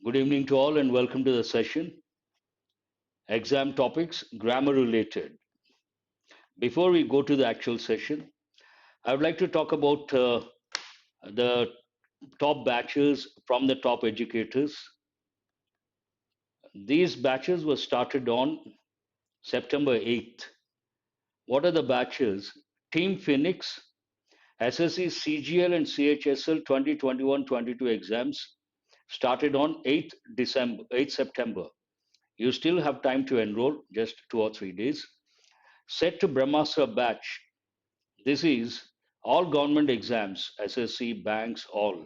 Good evening to all and welcome to the session. Exam topics, grammar related. Before we go to the actual session, I would like to talk about the top batches from the top educators. These batches were started on September 8th. What are the batches? Team Phoenix, SSC, CGL and CHSL 2021-22 exams started on 8th September. You still have time to enroll, just 2 or 3 days. Set to Brahmastra batch. This is all government exams, SSC, banks, all.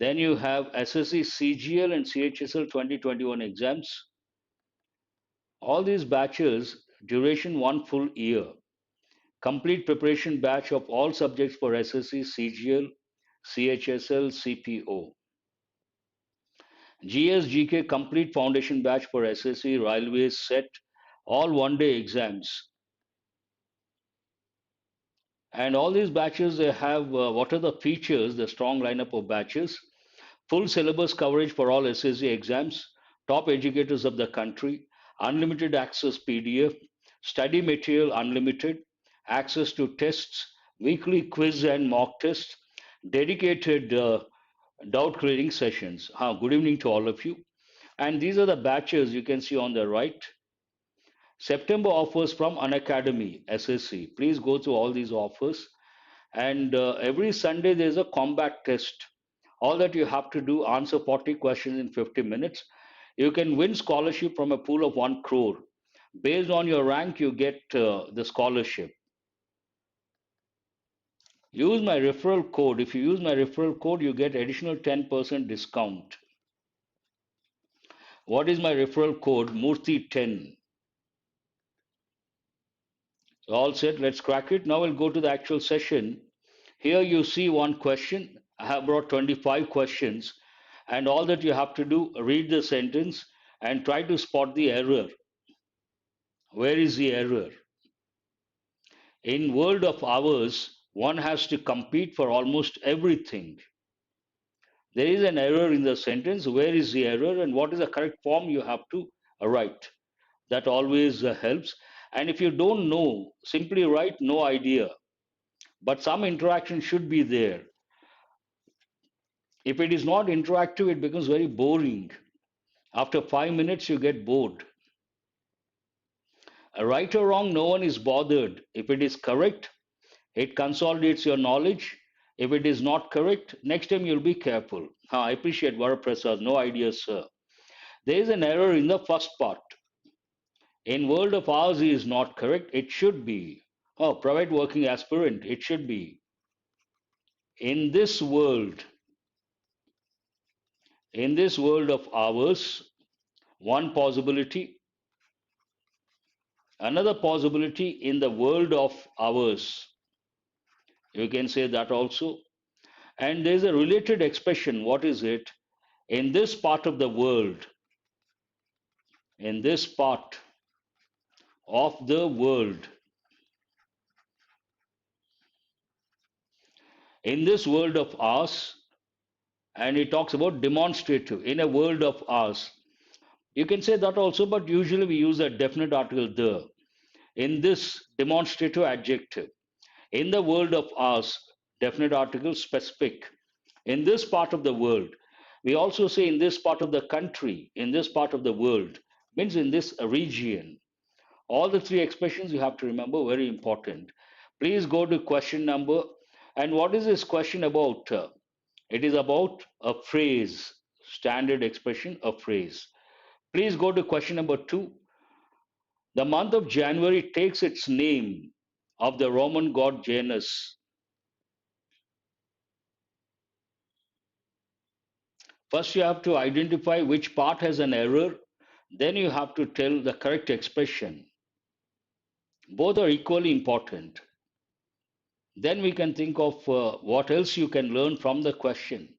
Then you have SSC, CGL, and CHSL 2021 exams. All these batches, duration 1 full year. Complete preparation batch of all subjects for SSC, CGL, CHSL, CPO. GS, GK complete foundation batch for SSC, railways, set, all 1 day exams. And all these batches, they have what are the features, the strong lineup of batches. Full syllabus coverage for all SSC exams, top educators of the country, unlimited access PDF, study material unlimited, access to tests, weekly quiz and mock tests, dedicated doubt clearing sessions. Good evening to all of you. And these are the batches you can see on the right. September offers from Unacademy, SSC. Please go through all these offers. And every Sunday there's a combat test. All that you have to do, answer 40 questions in 50 minutes. You can win scholarship from a pool of 1 crore. Based on your rank, you get the scholarship. Use my referral code. If you use my referral code, you get additional 10% discount. What is my referral code? Murthy10. So all set, let's crack it. Now we'll go to the actual session. Here you see one question. I have brought 25 questions, and all that you have to do, read the sentence and try to spot the error. Where is the error? In world of ours, one has to compete for almost everything. There is an error in the sentence. Where is the error and what is the correct form you have to write? That always helps. And if you don't know, simply write no idea. But some interaction should be there. If it is not interactive, it becomes very boring. After 5 minutes, you get bored. Right or wrong, no one is bothered. If it is correct, it consolidates your knowledge. If it is not correct, next time you'll be careful. I appreciate Varaprasad. No idea, sir. There is an error in the first part. In world of ours is not correct. It should be. Private working aspirant. It should be. In this world, of ours, one possibility. Another possibility in the world of ours. You can say that also. And there's a related expression. What is it? In this part of the world, in this part of the world, in this world of ours, and it talks about demonstrative, in a world of ours. You can say that also, but usually we use a definite article the. In this demonstrative adjective, in the world of ours, definite article specific. In this part of the world, we also say in this part of the country, in this part of the world, means in this region. All the three expressions you have to remember, very important. Please go to question number. And what is this question about? It is about a phrase, standard expression, a phrase. Please go to question number 2. The month of January takes its name of the Roman god Janus. First, you have to identify which part has an error. Then you have to tell the correct expression. Both are equally important. Then we can think of what else you can learn from the question.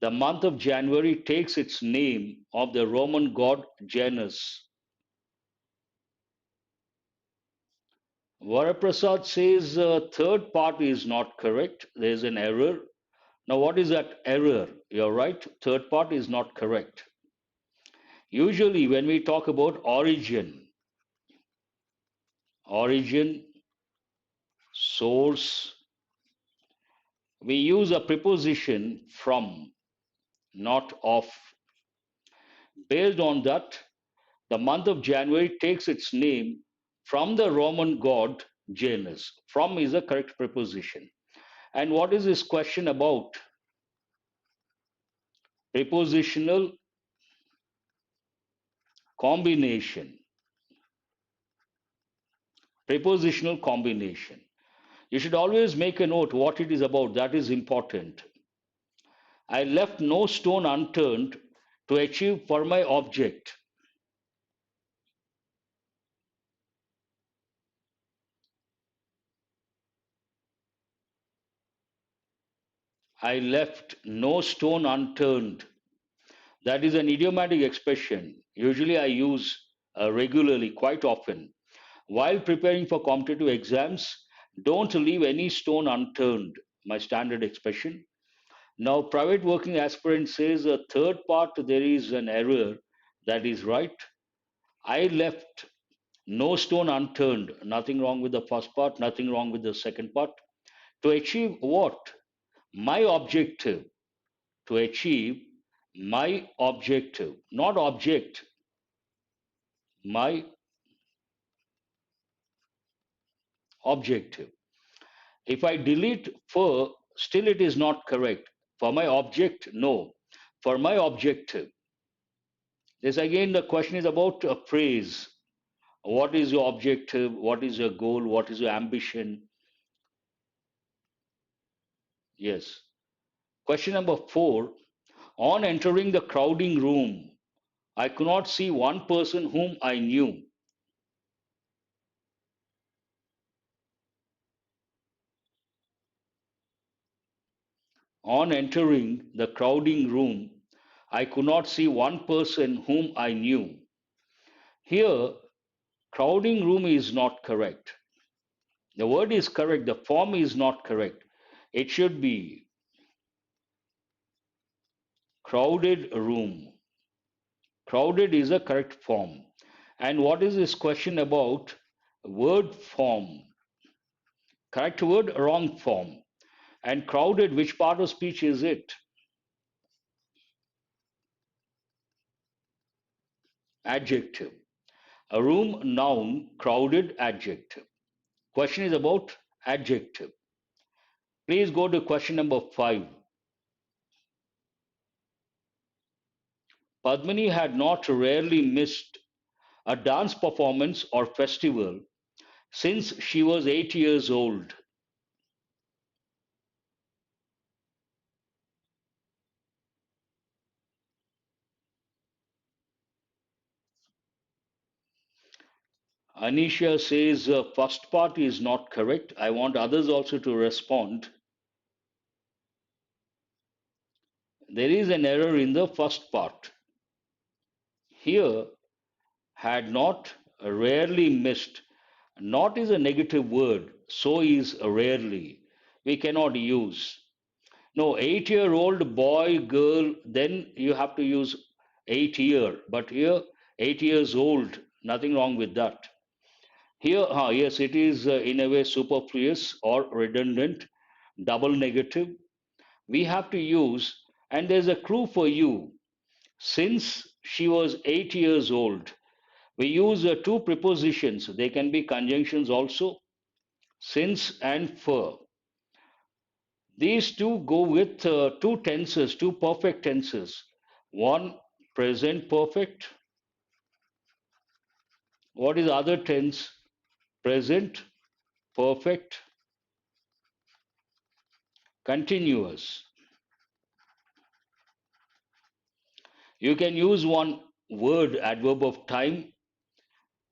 The month of January takes its name of the Roman god Janus. Varaprasad says third part is not correct. There is an error. Now, what is that error? You're right, third part is not correct. Usually, when we talk about origin, source, we use a preposition from, not of. Based on that, the month of January takes its name from the Roman god Janus. From is a correct preposition. And what is this question about? Prepositional combination. Prepositional combination. You should always make a note what it is about. That is important. I left no stone unturned to achieve for my object. I left no stone unturned. That is an idiomatic expression. Usually I use regularly, quite often. While preparing for competitive exams, don't leave any stone unturned. My standard expression. Now, private working aspirant says a third part there is an error. That is right. I left no stone unturned. Nothing wrong with the first part, nothing wrong with the second part. To achieve what? My objective. To achieve my objective, not object, my objective. If I delete for, still it is not correct. For my object, no. For my objective. This again, the question is about a phrase. What is your objective? What is your goal? What is your ambition? Yes. Question number 4. On entering the crowding room, I could not see one person whom I knew. On entering the crowding room, I could not see one person whom I knew. Here, crowding room is not correct. The word is correct, the form is not correct. It should be crowded room. Crowded is a correct form. And what is this question about? Word form. Correct word, wrong form. And crowded, which part of speech is it? Adjective. A room, noun, crowded, adjective. Question is about adjective. Please go to question number 5. Padmini had not rarely missed a dance performance or festival since she was 8 years old. Anisha says first part is not correct. I want others also to respond. There is an error in the first part. Here, had not, rarely missed. Not is a negative word, so is rarely. We cannot use. No, 8-year-old boy, girl, then you have to use 8 year. But here, 8 years old, nothing wrong with that. Here, yes, it is in a way superfluous or redundant, double negative. We have to use, and there's a clue for you. Since she was 8 years old, we use two prepositions. They can be conjunctions also, since and for. These two go with two tenses, two perfect tenses. One, present perfect. What is the other tense? Present perfect continuous. You can use one word, adverb of time,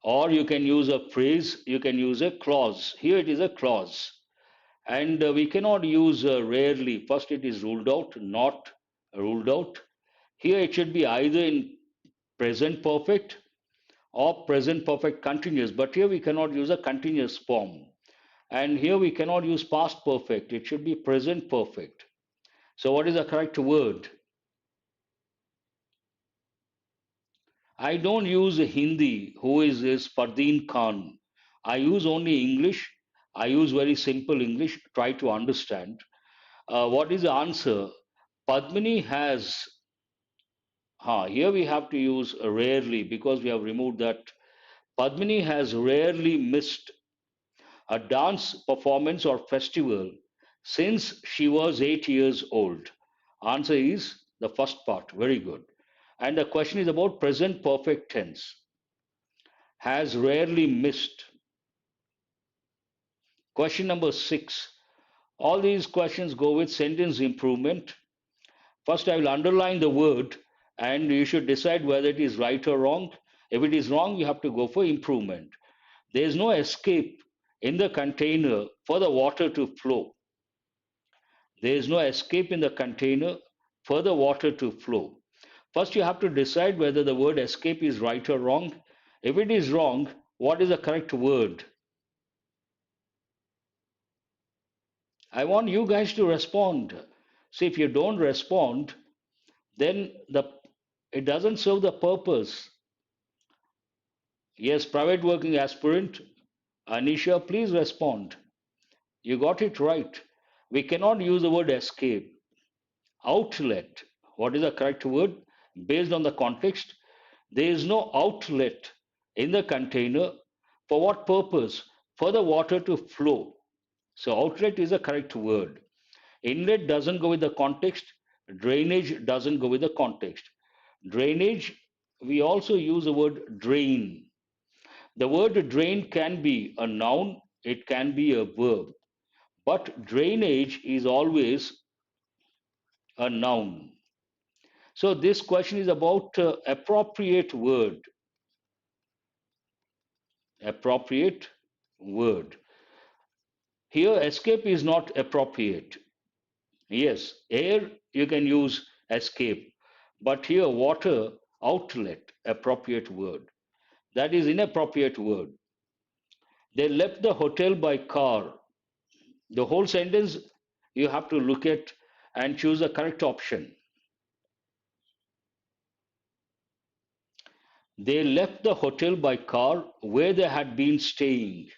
or you can use a phrase, you can use a clause. Here it is a clause. And we cannot use rarely. First, it is ruled out, not ruled out. Here it should be either in present perfect or present perfect continuous. But here we cannot use a continuous form. And here we cannot use past perfect. It should be present perfect. So what is the correct word? I don't use Hindi. Who is this Pardeen Khan? I use only English. I use very simple English. Try to understand. What is the answer? Padmini has, here we have to use rarely because we have removed that. Padmini has rarely missed a dance performance or festival since she was 8 years old. Answer is the first part. Very good. And the question is about present perfect tense. Has rarely missed. Question number 6. All these questions go with sentence improvement. First, I will underline the word and you should decide whether it is right or wrong. If it is wrong, you have to go for improvement. There is no escape in the container for the water to flow. There is no escape in the container for the water to flow. First, you have to decide whether the word escape is right or wrong. If it is wrong, what is the correct word? I want you guys to respond. See, if you don't respond, then it doesn't serve the purpose. Yes, private working aspirant, Anisha, please respond. You got it right. We cannot use the word escape. Outlet, what is the correct word? Based on the context, there is no outlet in the container. For what purpose? For the water to flow. So outlet is the correct word. Inlet doesn't go with the context. Drainage doesn't go with the context. Drainage, we also use the word drain. The word drain can be a noun, it can be a verb, but drainage is always a noun. So this question is about appropriate word. Appropriate word. Here, escape is not appropriate. Yes, air you can use escape, but here water outlet appropriate word. That is inappropriate word. They left the hotel by car. The whole sentence you have to look at and choose the correct option. They left the hotel by car where they had been staying.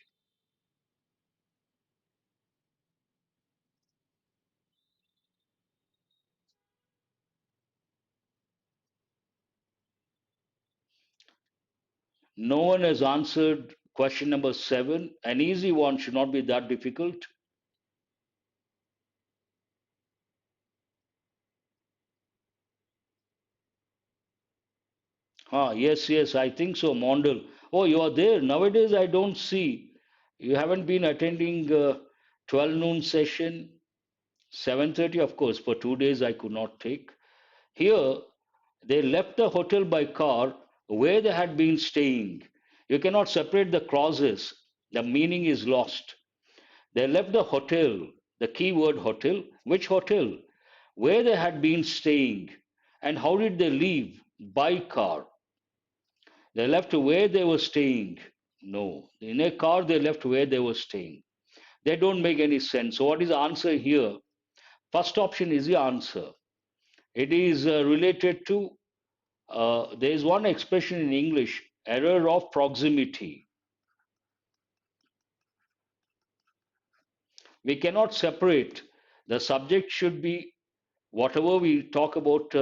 No one has answered question number 7. An easy one should not be that difficult. Yes, yes, I think so, Mondal. Oh, you are there. Nowadays, I don't see. You haven't been attending 12 noon session, 7:30, of course, for 2 days I could not take. Here, they left the hotel by car where they had been staying. You cannot separate the clauses. The meaning is lost. They left the hotel, the key word hotel. Which hotel? Where they had been staying. And how did they leave? By car. They left where they were staying. No. In a car, they left where they were staying. They don't make any sense. So, what is the answer here? First option is the answer. It is related to, there is one expression in English, error of proximity. We cannot separate. The subject should be whatever we talk about,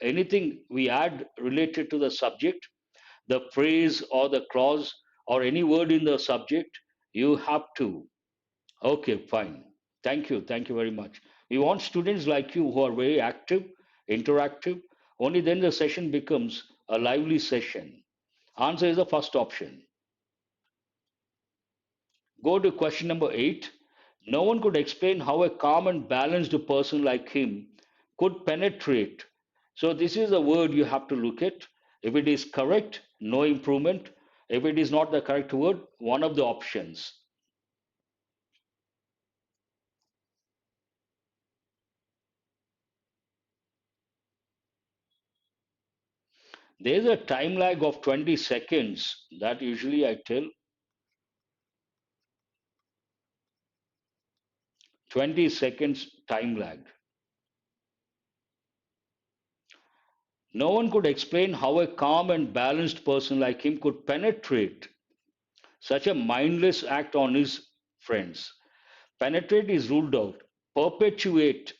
anything we add related to the subject, the phrase or the clause or any word in the subject, you have to. Okay, fine. Thank you. Thank you very much. We want students like you who are very active, interactive. Only then the session becomes a lively session. Answer is the first option. Go to question number 8. No one could explain how a calm and balanced person like him could penetrate. So, this is a word you have to look at. If it is correct, no improvement. If it is not the correct word, one of the options. There is a time lag of 20 seconds that usually I tell. 20 seconds time lag. No one could explain how a calm and balanced person like him could penetrate such a mindless act on his friends. Penetrate is ruled out. Perpetuate.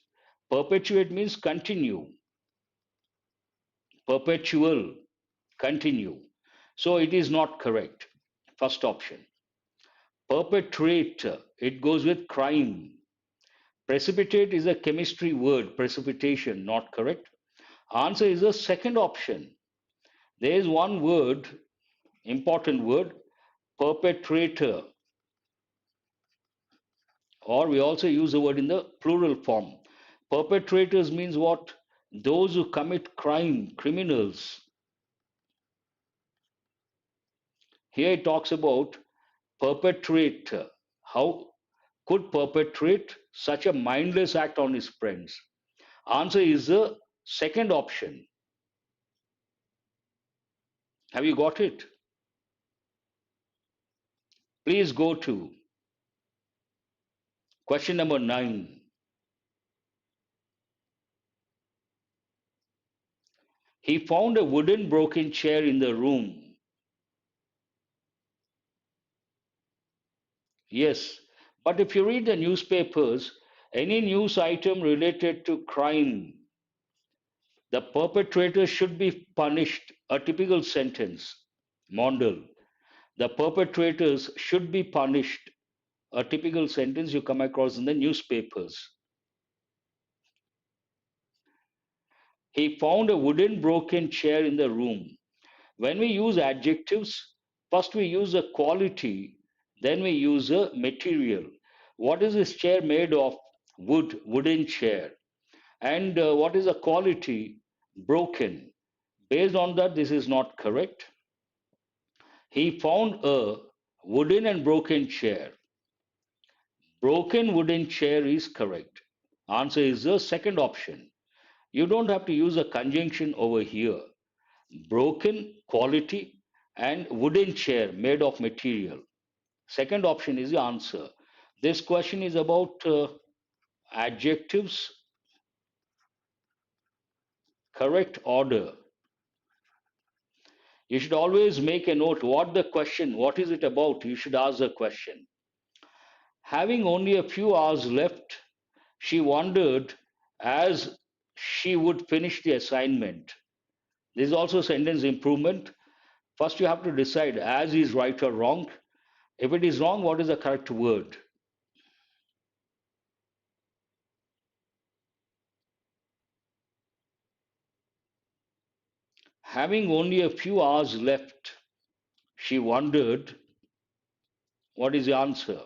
Perpetuate means continue. Perpetual. Continue. So it is not correct. First option. Perpetrate. It goes with crime. Precipitate is a chemistry word. Precipitation. Not correct. Answer is the second option. There is one word, important word, perpetrator, or we also use the word in the plural form. Perpetrators means what? Those who commit crime, criminals. Here it talks about perpetrate. How could perpetrate such a mindless act on his friends? Answer is the second option. Have you got it? Please go to question number 9. He found a wooden broken chair in the room. Yes, but if you read the newspapers, any news item related to crime, the perpetrator should be punished. A typical sentence. Mondal. The perpetrators should be punished. A typical sentence you come across in the newspapers. He found a wooden broken chair in the room. When we use adjectives, first we use a quality, then we use a material. What is this chair made of? Wood, wooden chair. And what is the quality? Broken. Based on that, this is not correct. He found a wooden and broken chair. Broken wooden chair is correct. Answer is the second option. You don't have to use a conjunction over here. Broken quality and wooden chair made of material. Second option is the answer. This question is about adjectives, correct order. You should always make a note what the question, what is it about? You should ask the question. Having only a few hours left, she wondered as she would finish the assignment. This is also sentence improvement. First, you have to decide as is right or wrong. If it is wrong, what is the correct word? Having only a few hours left, she wondered, what is the answer?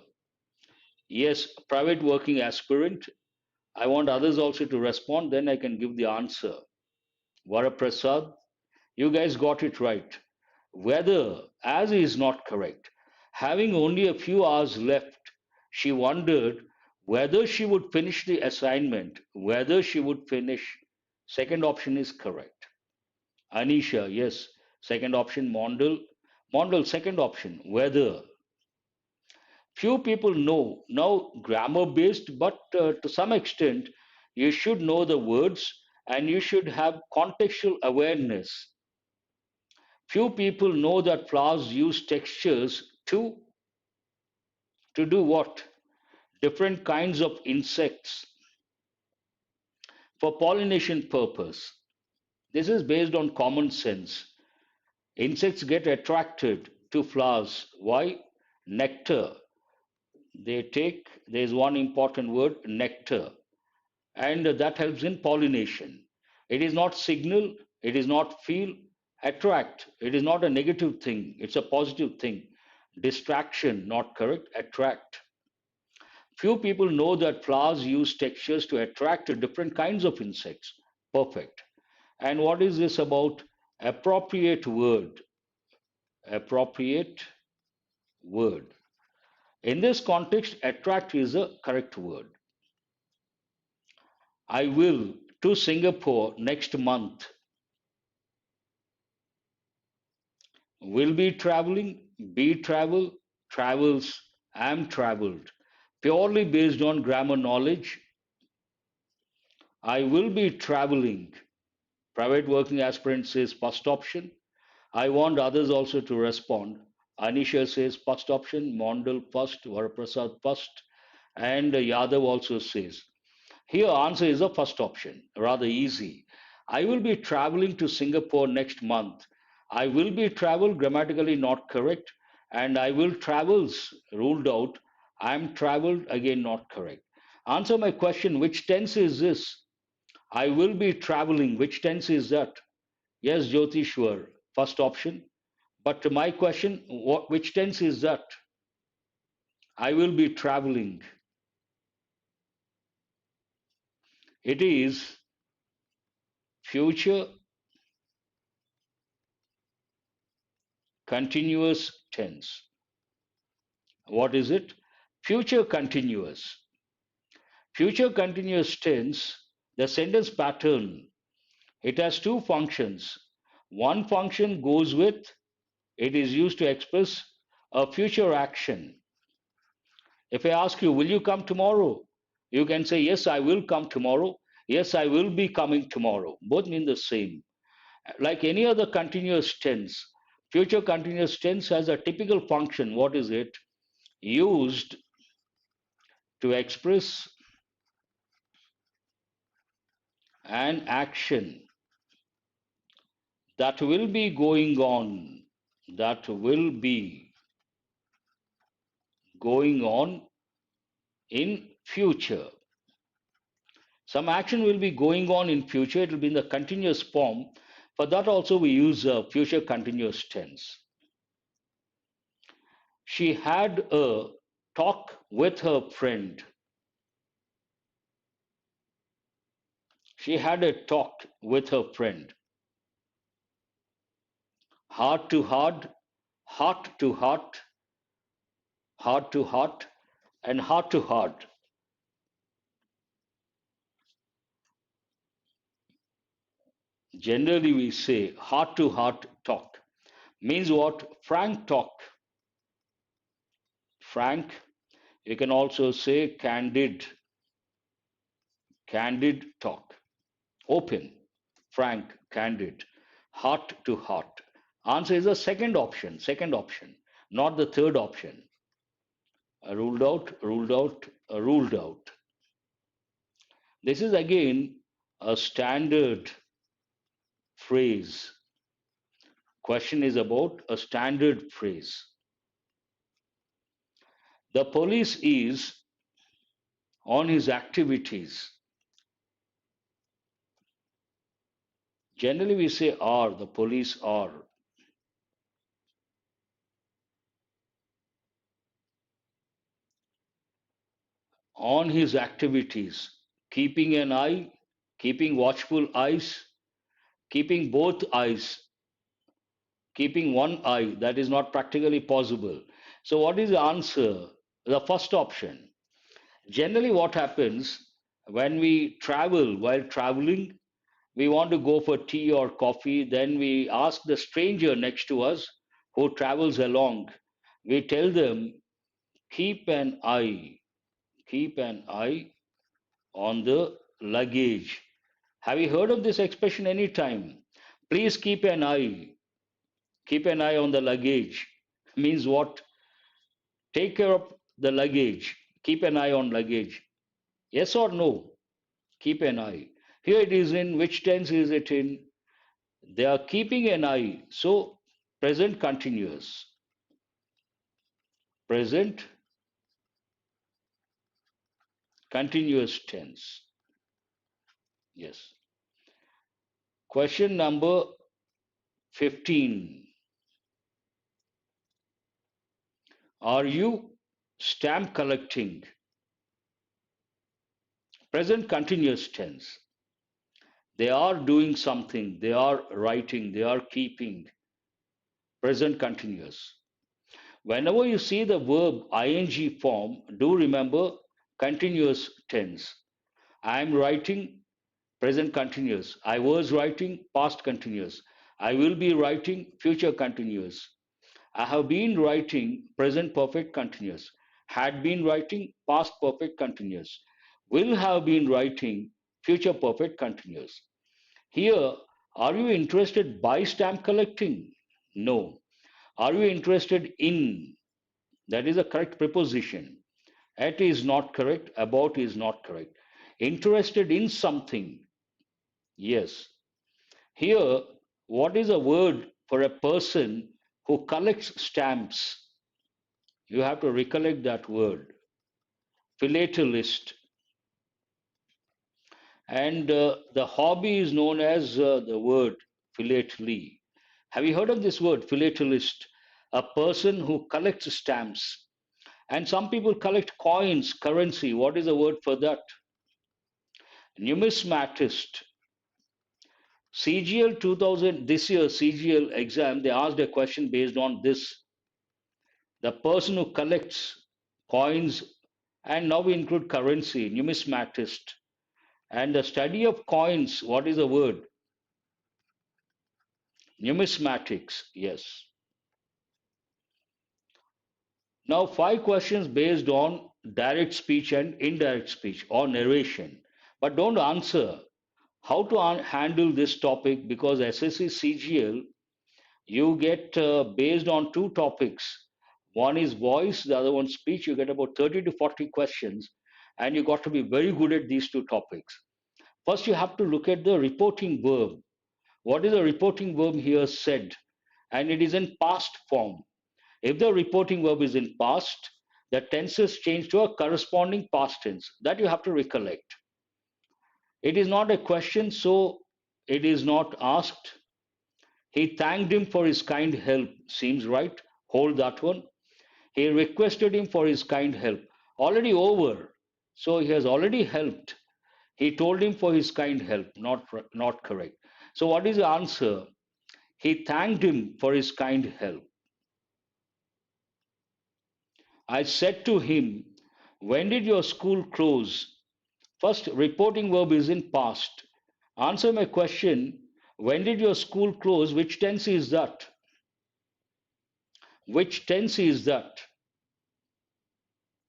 Yes, private working aspirant. I want others also to respond, then I can give the answer. Varaprasad, you guys got it right. Whether, as is not correct. Having only a few hours left, she wondered whether she would finish the assignment. Whether she would finish. Second option is correct. Anisha, yes. Second option, Mondal. Mondal, second option, whether. Few people know. Now, grammar based, but to some extent, you should know the words and you should have contextual awareness. Few people know that flowers use textures to do what? Different kinds of insects for pollination purpose. This is based on common sense. Insects get attracted to flowers. Why? Nectar. They take, there is one important word, nectar, and that helps in pollination. It is not signal, it is not feel, attract. It is not a negative thing, it's a positive thing. Distraction, not correct, attract. Few people know that flowers use textures to attract different kinds of insects. Perfect. And what is this about? Appropriate word. Appropriate word. In this context, attract is a correct word. I will to Singapore next month. Will be traveling, be travel, travels, am traveled. Purely based on grammar knowledge, I will be traveling. Private working aspirant says first option. I want others also to respond. Anisha says first option, Mondal first, Varaprasad first, and Yadav also says. Here, answer is the first option, rather easy. I will be traveling to Singapore next month. I will be travel grammatically not correct, and I will travels ruled out. I am traveled again not correct. Answer my question, which tense is this? I will be traveling, which tense is that? Yes, Jyotishwar, first option. But to my question, which tense is that? I will be traveling. It is future continuous tense. What is it? Future continuous. Future continuous tense, the sentence pattern, it has two functions. One function goes with, it is used to express a future action. If I ask you, will you come tomorrow? You can say, yes, I will come tomorrow. Yes, I will be coming tomorrow. Both mean the same. Like any other continuous tense, future continuous tense has a typical function. What is it? Used to express an action that will be going on, that will be going on in future. Some action will be going on in future. It will be in the continuous form. For that also we use future continuous tense. She had a talk with her friend. She had a talk with her friend. Heart to heart, heart to heart, heart to heart, and heart to heart. Generally, we say heart to heart talk. Means what? Frank talk. Frank. You can also say candid. Candid talk. Open. Frank. Candid. Heart to heart. Answer is the second option. Second option. Not the third option. Ruled out, ruled out, ruled out. This is again a standard phrase. Question is about a standard phrase. The police is on his activities. Generally, we say are, the police are. On his activities, keeping an eye, keeping watchful eyes, keeping both eyes, keeping one eye, that is not practically possible. So, what is the answer? The first option. Generally, what happens when we travel, while traveling, we want to go for tea or coffee, then we ask the stranger next to us who travels along, we tell them, keep an eye, keep an eye on the luggage. Have you heard of this expression any time? Please keep an eye on the luggage. Means what? Take care of the luggage, keep an eye on luggage. Yes or no? Keep an eye. Here it is in which tense is it in? They are keeping an eye. So present continuous. Present continuous tense. Yes. Question number 15. Are you stamp collecting? Present continuous tense. They are doing something. They are writing. They are keeping. Present continuous. Whenever you see the verb ing form, do remember continuous tense. I am writing, present continuous. I was writing, past continuous. I will be writing, future continuous. I have been writing, present perfect continuous. Had been writing, past perfect continuous. Will have been writing, future perfect continuous. Here, Are you interested by stamp collecting? No. Are you interested in? That is a correct preposition. At is not correct. About is not correct. Interested in something? Yes. Here, what is a word for a person who collects stamps? You have to recollect that word. Philatelist. And the hobby is known as the word philately. Have you heard of this word, philatelist? A person who collects stamps. And some people collect coins, currency. What is the word for that? Numismatist. CGL 2000, this year CGL exam, they asked a question based on this. The person who collects coins, and now we include currency, numismatist. And the study of coins, what is the word? Numismatics, yes. Now, 5 questions based on direct speech and indirect speech or narration. But don't answer how to handle this topic, because SSC CGL, you get based on 2 topics. One is voice, the other one speech. You get about 30 to 40 questions, and you got to be very good at these 2 topics. First, you have to look at the reporting verb. What is the reporting verb here said? And it is in past form. If the reporting verb is in past, the tenses change to a corresponding past tense. That you have to recollect. It is not a question, so it is not asked. He thanked him for his kind help. Seems right. Hold that one. He requested him for his kind help. Already over. So he has already helped. He told him for his kind help. Not correct. So what is the answer? He thanked him for his kind help. I said to him, when did your school close? First, reporting verb is in past. Answer my question. When did your school close? Which tense is that? Which tense is that?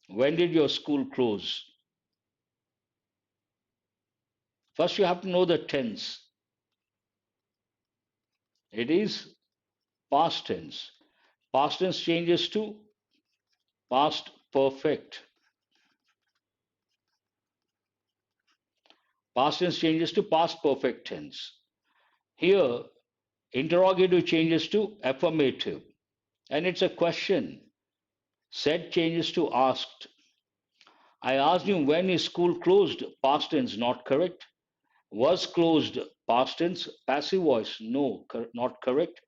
When did your school close? First, you have to know the tense. It is past tense. Past tense changes to past perfect. Past tense changes to past perfect tense. Here, interrogative changes to affirmative. And it's a question. Said changes to asked. I asked him when his school closed. Past tense, not correct. Was closed. Past tense, passive voice, no, not correct.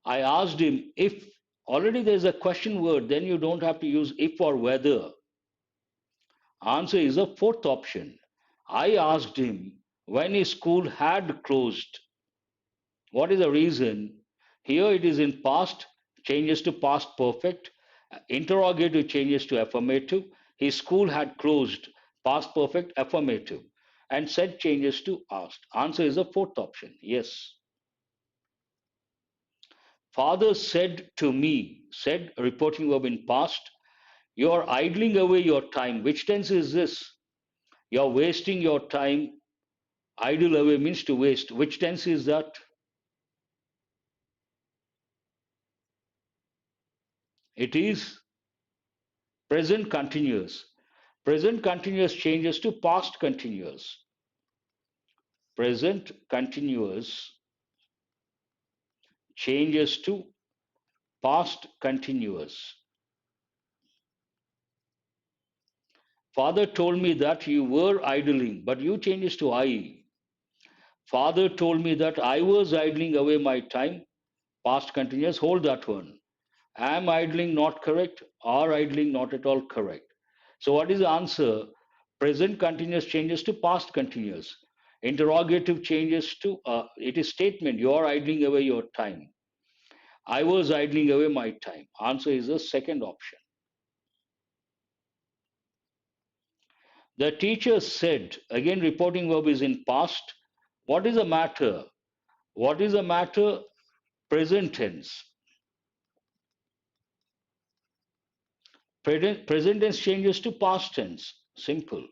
I asked him if. Already there's a question word, then you don't have to use if or whether. Answer is the fourth option. I asked him when his school had closed. What is the reason? Here it is in past, changes to past perfect. Interrogative changes to affirmative. His school had closed. Past perfect, affirmative. And said changes to asked. Answer is the fourth option. Yes. Father said to me, said reporting verb in past, you're idling away your time. Which tense is this? You're wasting your time. Idle away means to waste. Which tense is that? It is present continuous. Present continuous changes to past continuous. Present continuous changes to past continuous. Father told me that you were idling, but you changes to I. Father told me that I was idling away my time. Past continuous, hold that one. Am idling not correct? Are idling not at all correct? So what is the answer? Present continuous changes to past continuous. Interrogative changes to, it is statement, you are idling away your time. I was idling away my time. Answer is the second option. The teacher said, again reporting verb is in past. What is the matter? What is the matter? Present tense. Present tense changes to past tense. Simple.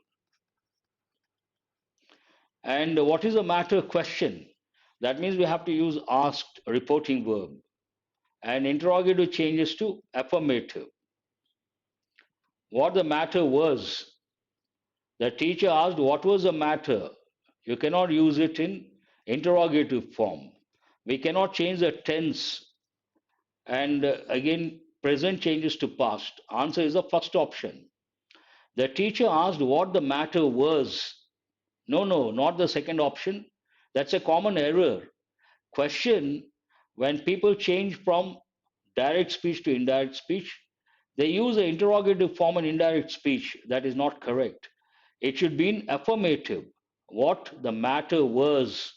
And what is the matter? Question. That means we have to use asked reporting verb. And interrogative changes to affirmative. What the matter was. The teacher asked, what was the matter? You cannot use it in interrogative form. We cannot change the tense. And again, present changes to past. Answer is the first option. The teacher asked what the matter was. No, no, not the second option. That's a common error. Question, when people change from direct speech to indirect speech, they use the interrogative form in indirect speech. That is not correct. It should be in affirmative. What the matter was.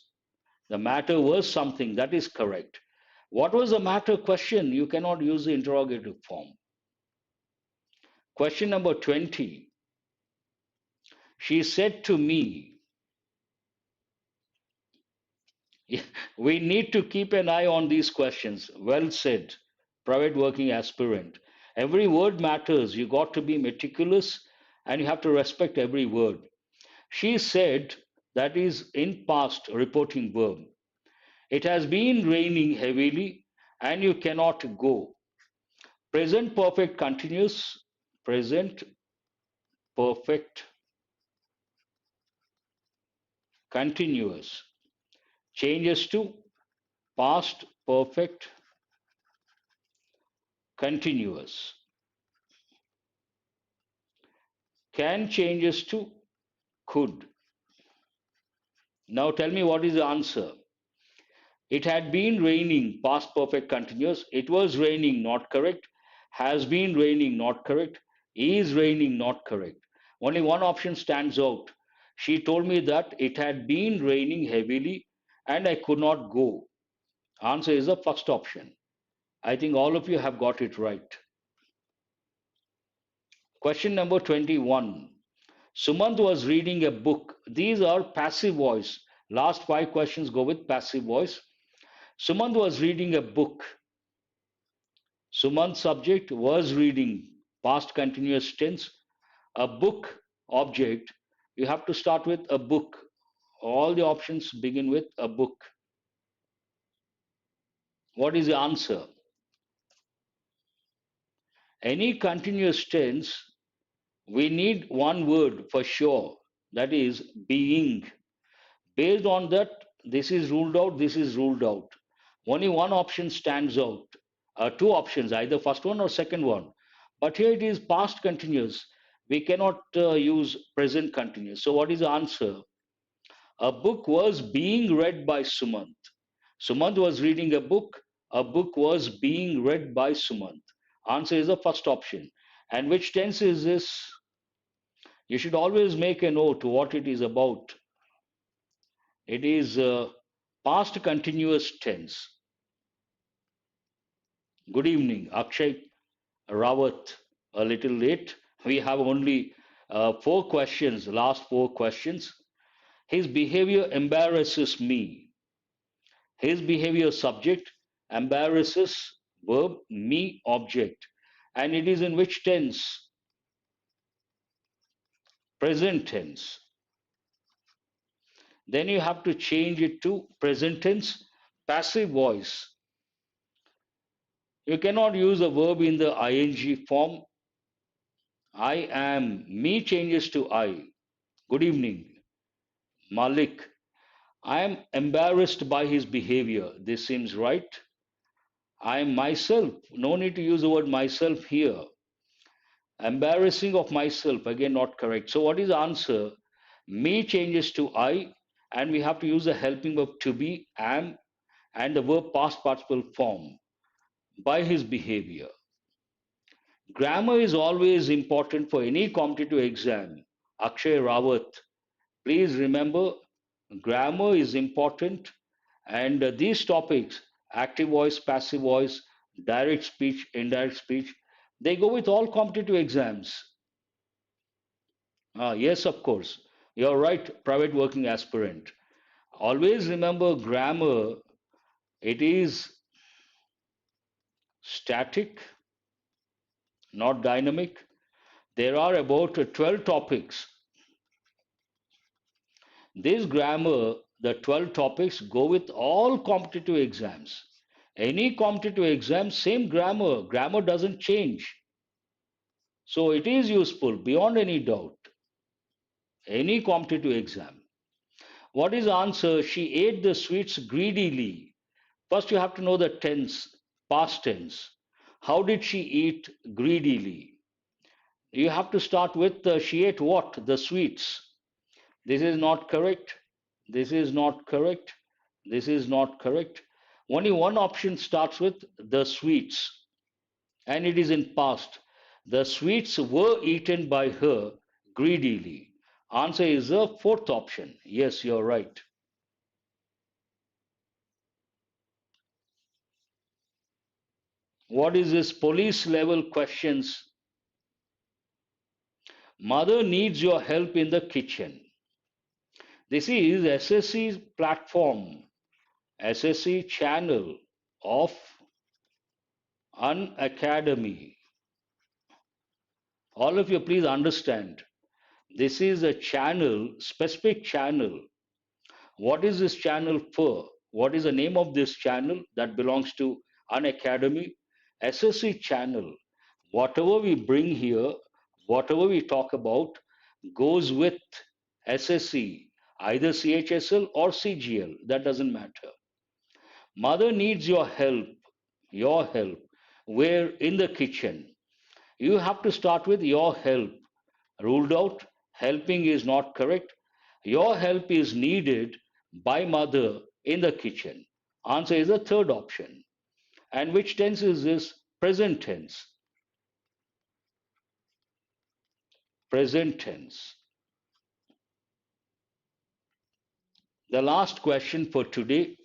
The matter was something. That is correct. What was the matter question? You cannot use the interrogative form. Question number 20. She said to me, we need to keep an eye on these questions. Well said, private working aspirant. Every word matters. You got to be meticulous and you have to respect every word. She said, that is in past reporting verb. It has been raining heavily and you cannot go. Present perfect continuous. Present perfect continuous changes to past perfect continuous. Can changes to could. Now tell me what is the answer. It had been raining, past perfect continuous. It was raining, not correct. Has been raining, not correct. Is raining, not correct. Only one option stands out. She told me that it had been raining heavily and I could not go. Answer is the first option. I think all of you have got it right. Question number 21. Sumanth was reading a book. These are passive voice. Last five questions go with passive voice. Sumanth was reading a book. Sumanth subject was reading. Past continuous tense. A book object. You have to start with a book. All the options begin with a book. What is the answer? Any continuous tense, we need one word for sure. That is being. Based on that, this is ruled out, this is ruled out. Only one option stands out. Two options, either first one or second one. But here it is past continuous. We cannot use present continuous. So what is the answer? A book was being read by Sumanth. Sumanth was reading a book. A book was being read by Sumanth. Answer is the first option. And which tense is this? You should always make a note what it is about. It is past continuous tense. Good evening, Akshay Rawat. A little late. We have only four questions, last four questions. His behavior embarrasses me. His behavior subject, embarrasses verb, me object. And it is in which tense? Present tense. Then you have to change it to present tense, passive voice. You cannot use a verb in the ing form. I am, me changes to I. Good evening, Malik. I am embarrassed by his behavior. This seems right. I am myself. No need to use the word myself here. Embarrassing of myself. Again, not correct. So, what is the answer? Me changes to I, and we have to use the helping verb to be, am, and the verb past participle form by his behavior. Grammar is always important for any competitive exam. Akshay Rawat, please remember grammar is important and these topics, active voice, passive voice, direct speech, indirect speech, they go with all competitive exams. Yes, of course. You're right, private working aspirant. Always remember grammar, it is static, not dynamic. There are about 12 topics. This grammar, The 12 topics go with all competitive exams. Any competitive exam, same grammar. Grammar doesn't change. So it is useful beyond any doubt. Any competitive exam. What is the answer? She ate the sweets greedily. First, you have to know the tense, past tense. How did she eat greedily? You have to start with she ate what? The sweets. This is not correct. This is not correct. This is not correct. Only one option starts with the sweets, and it is in past. The sweets were eaten by her greedily. Answer is the fourth option. Yes, you're right. What is this police level questions? Mother needs your help in the kitchen. This is SSC platform, SSC channel of Unacademy. All of you, please understand. This is a channel, specific channel. What is this channel for? What is the name of this channel that belongs to Unacademy? SSC channel. Whatever we bring here, whatever we talk about, goes with SSC, either CHSL or CGL. That doesn't matter. Mother needs your help, your help. Where? In the kitchen. You have to start with your help. Ruled out, helping is not correct. Your help is needed by mother in the kitchen. Answer is the third option. And which tense is this? Present tense. Present tense. The last question for today.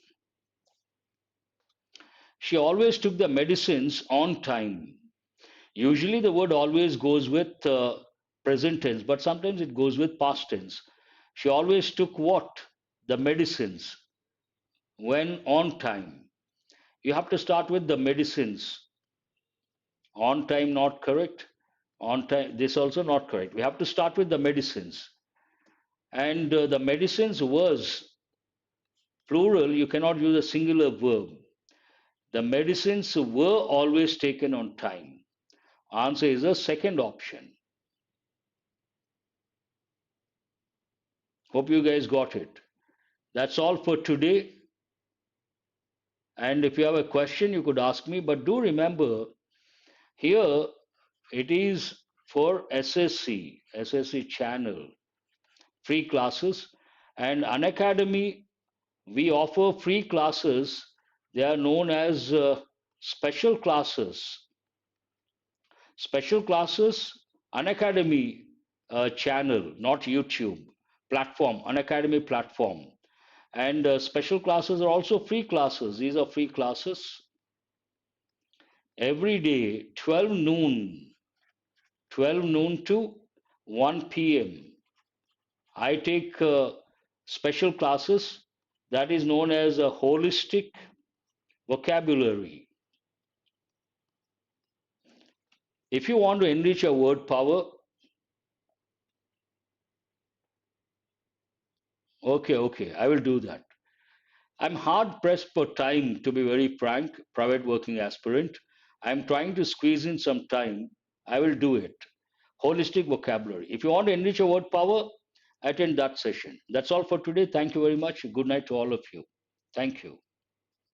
She always took the medicines on time. Usually the word always goes with present tense, but sometimes it goes with past tense. She always took what? The medicines when on time. You have to start with the medicines. On time, not correct. On time, this also not correct. We have to start with the medicines. And the medicines was plural, you cannot use a singular verb. The medicines were always taken on time. Answer is the second option. Hope you guys got it. That's all for today. And if you have a question, you could ask me. But do remember, here it is for SSC, SSC channel, free classes. And Unacademy, we offer free classes. They are known as special classes. Special classes, Unacademy channel, not YouTube, platform, Unacademy platform. And special classes are also free classes. These are free classes. Every day, 12 noon to 1 p.m. I take special classes that is known as a holistic vocabulary. If you want to enrich your word power, okay, I will do that. I'm hard pressed for time, to be very frank, private working aspirant. I'm trying to squeeze in some time. I will do it. Holistic vocabulary. If you want to enrich your word power, attend that session. That's all for today. Thank you very much. Good night to all of you. Thank you.